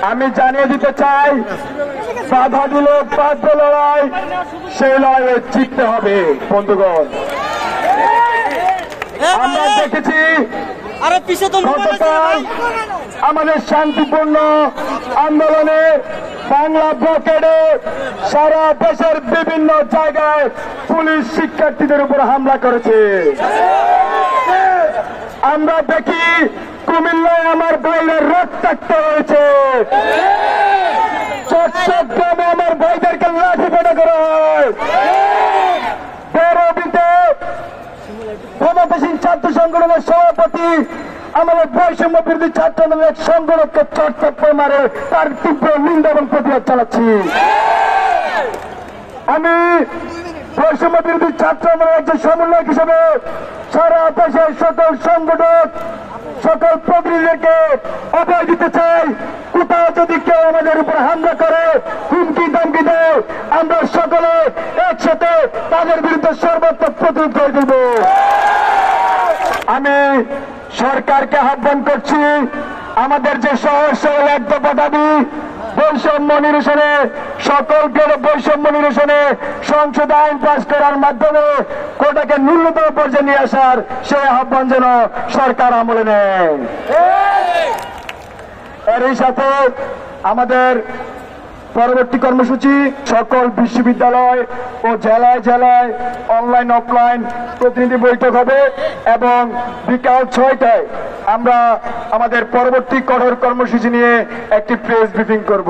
আমি জানিয়ে দিতে চাই, বাধা দিলে বাধ্য লড়াই, সেই লড়াইয়ে জিততে হবে বন্ধুগণ। আমরা দেখেছি গতকাল আমাদের শান্তিপূর্ণ আন্দোলনে বাংলা ব্লকেডে সারা দেশের বিভিন্ন জায়গায় পুলিশ শিক্ষার্থীদের উপর হামলা করেছে। আমরা দেখি কুমিল্লায় আমার ভাইয়ের রক্তাক্ত হয়েছে, চট্টগ্রামে আমার ভাইদেরকে লাঠিপেটা করা হয়, বেরোবিতে ক্ষমতাসীন ছাত্র সংগঠনের সভাপতি আমাদের বৈষম্য বিরোধী ছাত্র আন্দোলনের সংগঠনকে চটচট্টে মারে তার তীব্র নিন্দা এবং প্রতিবাদ চালাচ্ছি। আমি বৈষম্য বিরোধী ছাত্র আন্দোলনের একজন সমন্বয়ক হিসেবে সারা দেশের সকল সংগঠন সকল প্রতিনিধিদেরকে অভয় দিতে চাই, কোথাও যদি কেউ আমাদের উপর হামলা করে হুমকি ধমকি দেয়, আমরা সকলে একসাথে তাদের বিরুদ্ধে সর্বাত্মক প্রতিরোধ করে দেব। আমি সরকারকে আহ্বান করছি, আমাদের যে সহজ সরল এক দফা দাবি বৈষম্য নিরসনে, সকল গ্রেডে বৈষম্য নিরসনে সংসদ আইন পাস করার মাধ্যমে কোটাকে ন্যূনতম পর্যায়ে নিয়ে আসার সেই আহ্বান যেন সরকার আমলে নেয়। এরই সাথে আমাদের পরবর্তী কর্মসূচি সকল বিশ্ববিদ্যালয় ও জেলায় জেলায় অনলাইন অফলাইন প্রতিনিধি বৈঠক হবে এবং বিকাল 6টায় আমরা আমাদের পরবর্তী কঠোর কর্মসূচি নিয়ে একটি প্রেস ব্রিফিং করব।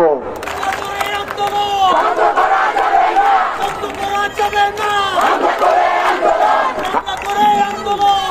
আন্দোলন